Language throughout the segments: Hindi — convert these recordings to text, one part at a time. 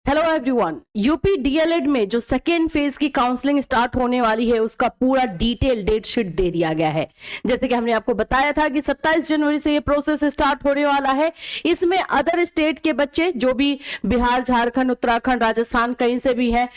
Hello everyone. यूपी डीएलएड में जो सेकेंड फेज की काउंसलिंग स्टार्ट होने वाली है उसका पूरा डिटेल डेट शीट दे दिया गया है। जैसे कि हमने आपको बताया था कि 27 जनवरी से ये प्रोसेस स्टार्ट होने वाला है। इसमें अदर स्टेट के बच्चे जो भी बिहार, झारखंड, उत्तराखंड, राजस्थान कहीं से भी हैं,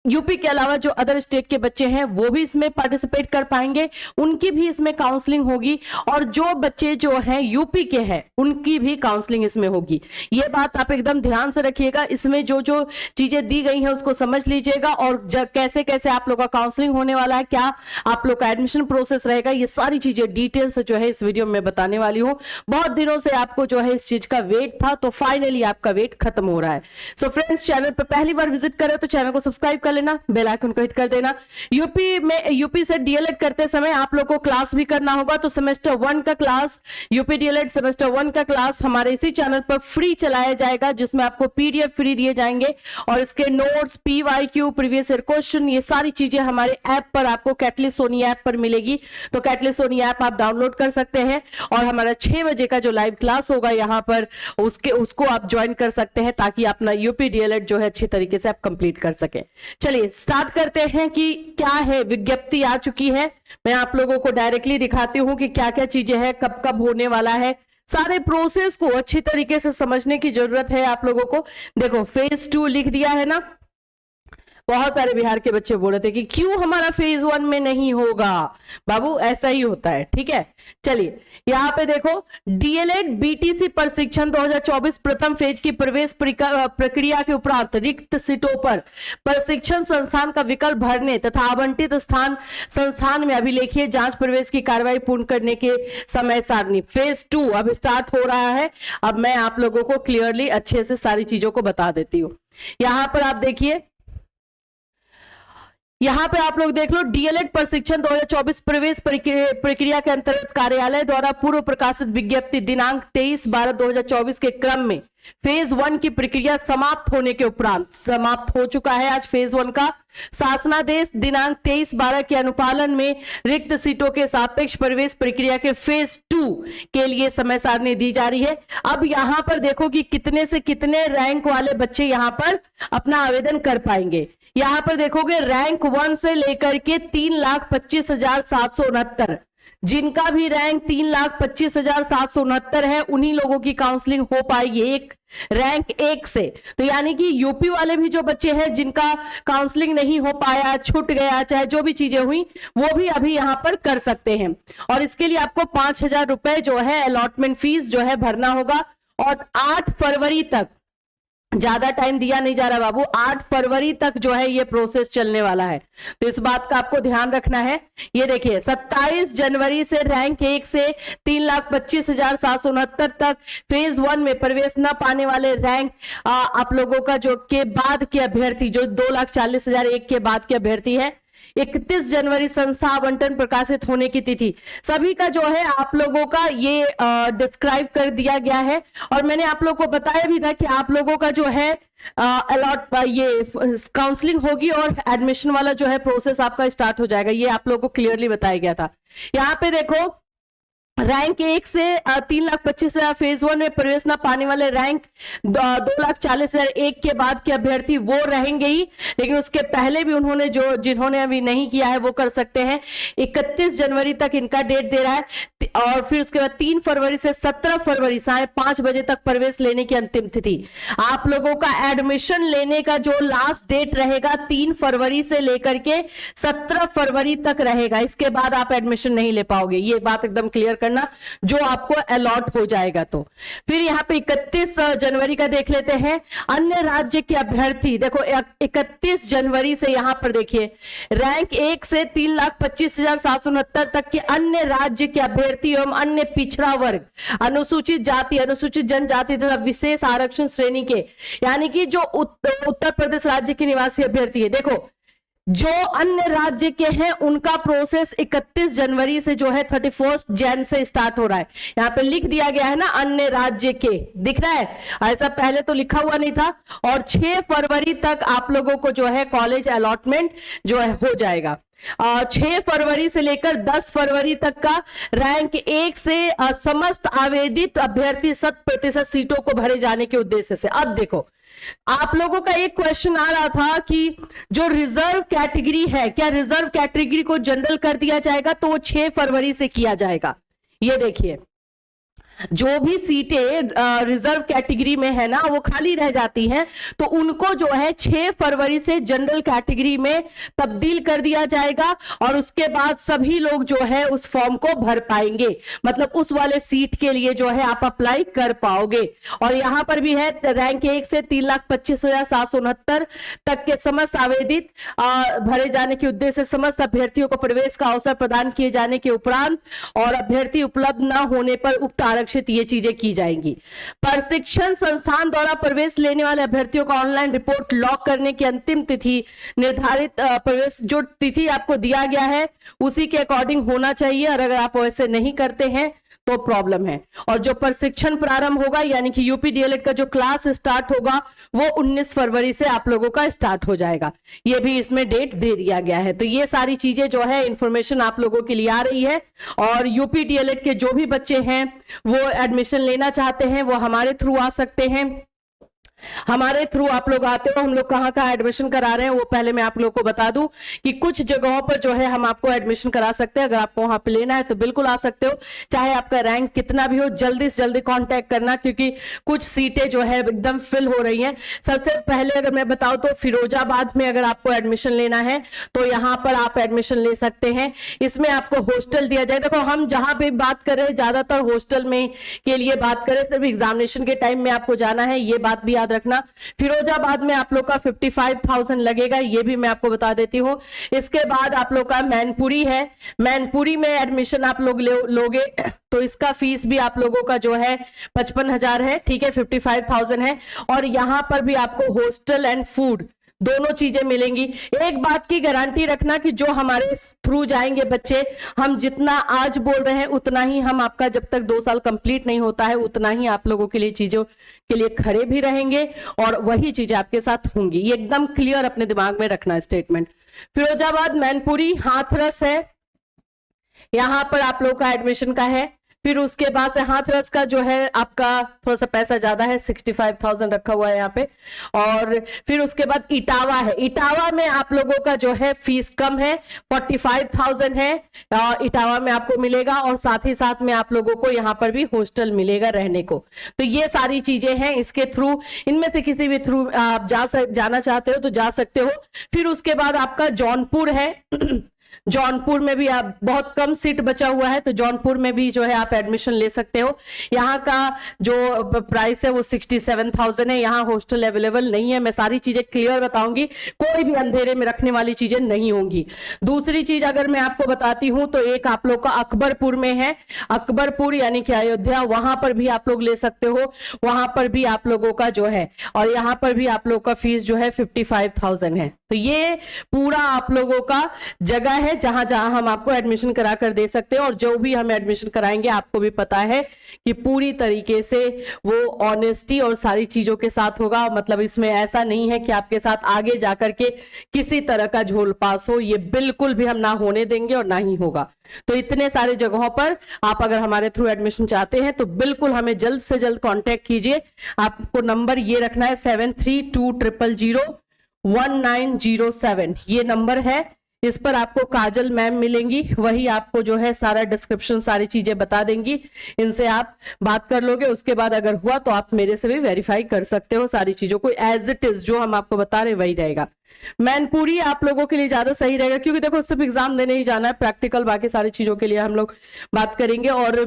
यूपी के अलावा जो अदर स्टेट के बच्चे हैं वो भी इसमें पार्टिसिपेट कर पाएंगे, उनकी भी इसमें काउंसलिंग होगी। और जो बच्चे जो हैं यूपी के हैं उनकी भी काउंसलिंग इसमें होगी। ये बात आप एकदम ध्यान से रखिएगा। इसमें जो जो चीजें दी गई हैं उसको समझ लीजिएगा और कैसे कैसे आप लोग का काउंसलिंग होने वाला है, क्या आप लोग का एडमिशन प्रोसेस रहेगा, ये सारी चीजें डिटेल से जो है इस वीडियो में बताने वाली हूँ। बहुत दिनों से आपको जो है इस चीज का वेट था, तो फाइनली आपका वेट खत्म हो रहा है। सो फ्रेंड्स, चैनल पर पहली बार विजिट करें तो चैनल को सब्सक्राइब कर लेना, बेल आइकन को हिट कर देना। यूपी से डीएलएड करते समय आप लोग को क्लास भी करना होगा, तो सेमेस्टर 1 का क्लास, यूपी डीएलएड सेमेस्टर 1 का क्लास हमारे इसी चैनल पर फ्री चलाया जाएगा, जिसमें आपको पीडीएफ फ्री दिए जाएंगे और इसके notes, PYQ, previous year question, ये सारी चीजें हमारे ऐप पर आपको कैटलिस्ट सोनी ऐप पर मिलेगी। तो कैटलिस्ट सोनी ऐप आप डाउनलोड कर सकते हैं और हमारा 6 बजे का जो लाइव क्लास होगा यहाँ पर उसको आप ज्वाइन कर सकते हैं, ताकि अपना यूपी डीएलएड जो है अच्छी तरीके से आप कंप्लीट कर सके। चलिए स्टार्ट करते हैं कि क्या है। विज्ञप्ति आ चुकी है, मैं आप लोगों को डायरेक्टली दिखाती हूं कि क्या क्या चीजें हैं, कब कब होने वाला है। सारे प्रोसेस को अच्छी तरीके से समझने की जरूरत है आप लोगों को। देखो फेज 2 लिख दिया है ना। बहुत सारे बिहार के बच्चे बोल रहे थे कि क्यों हमारा फेज 1 में नहीं होगा। बाबू ऐसा ही होता है, ठीक है। चलिए यहाँ पे देखो, डीएलएड बीटीसी प्रशिक्षण 2024 प्रथम फेज की प्रवेश प्रक्रिया के उपरांत रिक्त सीटों पर प्रशिक्षण संस्थान का विकल्प भरने तथा आवंटित संस्थान में अभिलेखीय जांच प्रवेश की कार्रवाई पूर्ण करने के समय सारणी फेज 2 अब स्टार्ट हो रहा है। अब मैं आप लोगों को क्लियरली अच्छे से सारी चीजों को बता देती हूँ। यहां पर आप देखिए, यहां पे आप लोग देख लो, डीएलएड प्रशिक्षण 2024 प्रवेश प्रक्रिया के अंतर्गत कार्यालय द्वारा पूर्व प्रकाशित विज्ञप्ति दिनांक 23/12/2024 के क्रम में फेज 1 की प्रक्रिया समाप्त होने के उपरांत समाप्त हो चुका है आज फेज 1 का। शासनादेश दिनांक 23/12 के अनुपालन में रिक्त सीटों के सापेक्ष प्रवेश प्रक्रिया के फेज 2 के लिए समय सारणी दी जा रही है। अब यहां पर देखो कि कितने से कितने रैंक वाले बच्चे यहां पर अपना आवेदन कर पाएंगे। यहां पर देखोगे रैंक 1 से लेकर के 3,25,769, जिनका भी रैंक 3,25,769 है उन्हीं लोगों की काउंसलिंग हो पाएगी एक रैंक 1 से। तो यानी कि यूपी वाले भी जो बच्चे हैं जिनका काउंसलिंग नहीं हो पाया, छूट गया, चाहे जो भी चीजें हुई, वो भी अभी यहां पर कर सकते हैं। और इसके लिए आपको 5,000 रुपए जो है अलॉटमेंट फीस जो है भरना होगा। और 8 फरवरी तक, ज्यादा टाइम दिया नहीं जा रहा बाबू, 8 फरवरी तक जो है ये प्रोसेस चलने वाला है, तो इस बात का आपको ध्यान रखना है। ये देखिए 27 जनवरी से रैंक 1 से 3,25,769 तक फेज 1 में प्रवेश न पाने वाले रैंक आप लोगों का जो के बाद के अभ्यर्थी, जो 2,40,001 के बाद के अभ्यर्थी है, 31 जनवरी संस्था आवंटन प्रकाशित होने की तिथि, सभी का जो है आप लोगों का ये डिस्क्राइब कर दिया गया है। और मैंने आप लोगों को बताया भी था कि आप लोगों का जो है ये काउंसलिंग होगी और एडमिशन वाला जो है प्रोसेस आपका स्टार्ट हो जाएगा, ये आप लोगों को क्लियरली बताया गया था। यहाँ पे देखो रैंक 1 से 3,25,000 फेज 1 में प्रवेश न पाने वाले रैंक 2,40,001 के बाद के अभ्यर्थी वो रहेंगे ही, लेकिन उसके पहले भी उन्होंने जिन्होंने अभी नहीं किया है वो कर सकते हैं। 31 जनवरी तक इनका डेट दे रहा है और फिर उसके बाद 3 फरवरी से 17 फरवरी 5:30 बजे तक प्रवेश लेने की अंतिम तिथि। आप लोगों का एडमिशन लेने का जो लास्ट डेट रहेगा 3 फरवरी से लेकर के 17 फरवरी तक रहेगा। इसके बाद आप एडमिशन नहीं ले पाओगे, ये बात एकदम क्लियर करना, जो आपको अलॉट हो जाएगा। तो फिर यहाँ पे 31 जनवरी का देख लेते हैं। अन्य राज्य के अभ्यर्थी, देखो 31 जनवरी से यहाँ पर देखिए रैंक 1 से 3,25,769 तक के अन्य राज्य के अभ्यर्थी एवं अन्य पिछड़ा वर्ग, अनुसूचित जाति, अनुसूचित जनजाति तथा विशेष आरक्षण श्रेणी के, यानी कि जो उत्तर प्रदेश राज्य के निवासी अभ्यर्थी है, देखो जो अन्य राज्य के हैं उनका प्रोसेस 31 जनवरी से जो है 31 जैन से स्टार्ट हो रहा है। यहाँ पे लिख दिया गया है ना अन्य राज्य के, दिख रहा है, ऐसा पहले तो लिखा हुआ नहीं था। और 6 फरवरी तक आप लोगों को जो है कॉलेज अलॉटमेंट जो है हो जाएगा। 6 फरवरी से लेकर 10 फरवरी तक का रैंक 1 से समस्त आवेदित अभ्यर्थी 100% सीटों को भरे जाने के उद्देश्य से। अब देखो आप लोगों का एक क्वेश्चन आ रहा था कि जो रिजर्व कैटेगरी है, क्या रिजर्व कैटेगरी को जनरल कर दिया जाएगा? तो वो 6 फरवरी से किया जाएगा। ये देखिए, जो भी सीटें रिजर्व कैटेगरी में है ना, वो खाली रह जाती हैं, तो उनको जो है 6 फरवरी से जनरल कैटेगरी में तब्दील कर दिया जाएगा और उसके बाद सभी लोग जो है उस फॉर्म को भर पाएंगे, मतलब उस वाले सीट के लिए जो है आप अप्लाई कर पाओगे। और यहां पर भी है रैंक 1 से 3,25,769 तक के समस्त आवेदित भरे जाने के उद्देश्य से समस्त अभ्यर्थियों को प्रवेश का अवसर प्रदान किए जाने के उपरांत और अभ्यर्थी उपलब्ध न होने पर उक्त ये चीजें की जाएंगी। प्रशिक्षण संस्थान द्वारा प्रवेश लेने वाले अभ्यर्थियों का ऑनलाइन रिपोर्ट लॉक करने की अंतिम तिथि निर्धारित प्रवेश जो तिथि आपको दिया गया है उसी के अकॉर्डिंग होना चाहिए, और अगर आप वैसे नहीं करते हैं तो प्रॉब्लम है। और जो प्रशिक्षण प्रारंभ होगा यानी कि यूपी डीएलएड का जो क्लास स्टार्ट होगा वो 19 फरवरी से आप लोगों का स्टार्ट हो जाएगा, ये भी इसमें डेट दे दिया गया है। तो ये सारी चीजें जो है इंफॉर्मेशन आप लोगों के लिए आ रही है। और यूपी डीएलएड के जो भी बच्चे हैं वो एडमिशन लेना चाहते हैं वो हमारे थ्रू आ सकते हैं। हमारे थ्रू आप लोग आते हो, हम लोग कहाँ कहाँ एडमिशन करा रहे हैं वो पहले मैं आप लोगों को बता दूं कि कुछ जगहों पर जो है हम आपको एडमिशन करा सकते हैं। अगर आपको वहां पे लेना है तो बिल्कुल आ सकते हो, चाहे आपका रैंक कितना भी हो, जल्दी से जल्दी कांटेक्ट करना, क्योंकि कुछ सीटें जो है एकदम फिल हो रही हैं। सबसे पहले अगर मैं बताऊं तो फिरोजाबाद में अगर आपको एडमिशन लेना है तो यहाँ पर आप एडमिशन ले सकते हैं। इसमें आपको हॉस्टल दिया जाए। देखो हम जहां पे बात कर रहे हैं ज्यादातर हॉस्टल में के लिए बात करें, सिर्फ एग्जामिनेशन के टाइम में आपको जाना है, ये बात भी रखना। फिरोजाबाद में आप लोग का 55,000 लगेगा, ये भी मैं आपको बता देती हूँ। इसके बाद आप लोग का मैनपुरी है, मैनपुरी में एडमिशन आप लोग लोगे तो इसका फीस भी आप लोगों का जो है 55,000 है, ठीक है, 55,000 है। और यहां पर भी आपको हॉस्टल एंड फूड दोनों चीजें मिलेंगी। एक बात की गारंटी रखना कि जो हमारे थ्रू जाएंगे बच्चे, हम जितना आज बोल रहे हैं उतना ही हम आपका जब तक 2 साल कंप्लीट नहीं होता है उतना ही आप लोगों के लिए चीजों के लिए खड़े भी रहेंगे और वही चीजें आपके साथ होंगी। ये एकदम क्लियर अपने दिमाग में रखना स्टेटमेंट। फिरोजाबाद, मैनपुरी, हाथरस है, यहां पर आप लोग का एडमिशन का है। फिर उसके बाद से हाथरस का जो है आपका थोड़ा सा पैसा ज्यादा है, 65,000 रखा हुआ है यहाँ पे। और फिर उसके बाद इटावा है, इटावा में आप लोगों का जो है फीस कम है, 45,000 है इटावा में आपको मिलेगा। और साथ ही साथ में आप लोगों को यहाँ पर भी हॉस्टल मिलेगा रहने को। तो ये सारी चीजें हैं इसके थ्रू, इनमें से किसी भी थ्रू आप जाना चाहते हो तो जा सकते हो। फिर उसके बाद आपका जौनपुर है, जौनपुर में भी आप बहुत कम सीट बचा हुआ है तो जौनपुर में भी जो है आप एडमिशन ले सकते हो। यहाँ का जो प्राइस है वो 67,000 है, यहाँ हॉस्टल अवेलेबल नहीं है। मैं सारी चीजें क्लियर बताऊंगी, कोई भी अंधेरे में रखने वाली चीजें नहीं होंगी। दूसरी चीज अगर मैं आपको बताती हूँ तो एक आप लोग का अकबरपुर में है, अकबरपुर यानी कि अयोध्या, वहां पर भी आप लोग ले सकते हो, वहां पर भी आप लोगों का जो है, और यहाँ पर भी आप लोग का फीस जो है 55,000 है। तो ये पूरा आप लोगों का जगह है जहां जहां हम आपको एडमिशन करा कर दे सकते हैं। और जो भी हम एडमिशन कराएंगे आपको भी पता है कि पूरी तरीके से वो ऑनेस्टी और सारी चीजों के साथ होगा। मतलब इसमें ऐसा नहीं है कि आपके साथ आगे जाकर के किसी तरह का झोल पास हो, ये बिल्कुल भी हम ना होने देंगे और ना ही होगा। तो इतने सारे जगहों पर आप अगर हमारे थ्रू एडमिशन चाहते हैं तो बिल्कुल हमें जल्द से जल्द कांटेक्ट कीजिए। आपको नंबर ये रखना है 7320001907, ये नंबर है। इस पर आपको काजल मैम मिलेंगी, वही आपको जो है सारा डिस्क्रिप्शन सारी चीजें बता देंगी। इनसे आप बात कर लोगे, उसके बाद अगर हुआ तो आप मेरे से भी वेरीफाई कर सकते हो सारी चीजों को। एज इट इज जो हम आपको बता रहे वही रहेगा। मैनपुरी आप लोगों के लिए ज्यादा सही रहेगा क्योंकि देखो सिर्फ एग्जाम देने ही जाना है, प्रैक्टिकल बाकी सारी चीजों के लिए हम लोग बात करेंगे। और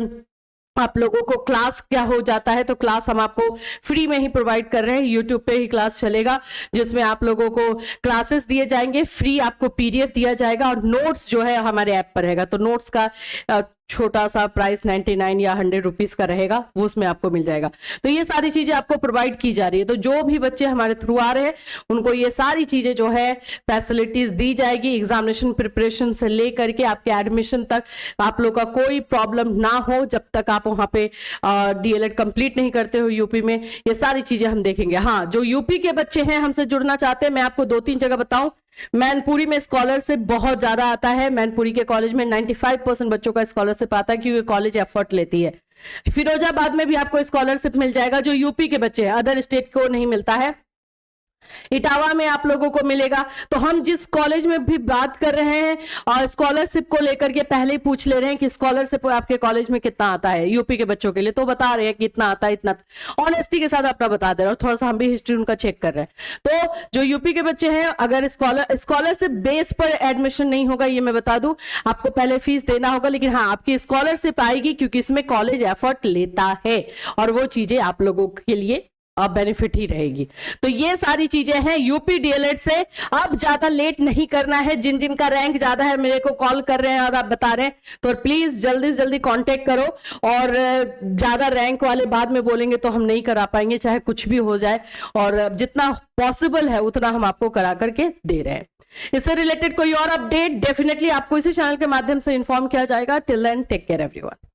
आप लोगों को क्लास क्या हो जाता है तो क्लास हम आपको फ्री में ही प्रोवाइड कर रहे हैं, यूट्यूब पे ही क्लास चलेगा जिसमें आप लोगों को क्लासेस दिए जाएंगे, फ्री आपको पीडीएफ दिया जाएगा और नोट्स जो है हमारे ऐप पर रहेगा। तो नोट्स का छोटा सा प्राइस 99 या 100 रुपीज का रहेगा, वो उसमें आपको मिल जाएगा। तो ये सारी चीजें आपको प्रोवाइड की जा रही है। तो जो भी बच्चे हमारे थ्रू आ रहे हैं उनको ये सारी चीजें जो है फैसिलिटीज दी जाएगी, एग्जामिनेशन प्रिपरेशन से लेकर के आपके एडमिशन तक। आप लोग का कोई प्रॉब्लम ना हो जब तक आप वहां पे डीएलएड कंप्लीट नहीं करते हो यूपी में, ये सारी चीजें हम देखेंगे। हाँ, जो यूपी के बच्चे हैं हमसे जुड़ना चाहते हैं, मैं आपको 2-3 जगह बताऊं। मैनपुरी में स्कॉलरशिप बहुत ज्यादा आता है, मैनपुरी के कॉलेज में 95% बच्चों का स्कॉलरशिप आता है क्योंकि कॉलेज एफर्ट लेती है। फिरोजाबाद में भी आपको स्कॉलरशिप मिल जाएगा जो यूपी के बच्चे हैं, अदर स्टेट को नहीं मिलता है। इटावा में आप लोगों को मिलेगा। तो हम जिस कॉलेज में भी बात कर रहे हैं और स्कॉलरशिप को लेकर के पहले ही पूछ ले रहे हैं कि स्कॉलरशिप आपके कॉलेज में कितना आता है यूपी के बच्चों के लिए, तो बता रहे हैं कि इतना आता है, इतना ऑनेस्टी के साथ अपना बता दे रहे हैं, थोड़ा सा हम भी हिस्ट्री उनका चेक कर रहे हैं। तो जो यूपी के बच्चे हैं, अगर स्कॉलरशिप बेस पर एडमिशन नहीं होगा, ये मैं बता दूं, आपको पहले फीस देना होगा, लेकिन हाँ आपकी स्कॉलरशिप आएगी क्योंकि इसमें कॉलेज एफर्ट लेता है और वो चीजें आप लोगों के लिए बेनिफिट ही रहेगी। तो ये सारी चीजें हैं यूपी डीएलएड से। अब ज्यादा लेट नहीं करना है, जिन जिन का रैंक ज्यादा है मेरे को कॉल कर रहे हैं और आप बता रहे हैं, तो प्लीज जल्दी से जल्दी कांटेक्ट करो। और ज्यादा रैंक वाले बाद में बोलेंगे तो हम नहीं करा पाएंगे, चाहे कुछ भी हो जाए, और जितना पॉसिबल है उतना हम आपको करा करके दे रहे हैं। इससे रिलेटेड कोई और अपडेट डेफिनेटली आपको इसी चैनल के माध्यम से इन्फॉर्म किया जाएगा। Till then take care everyone.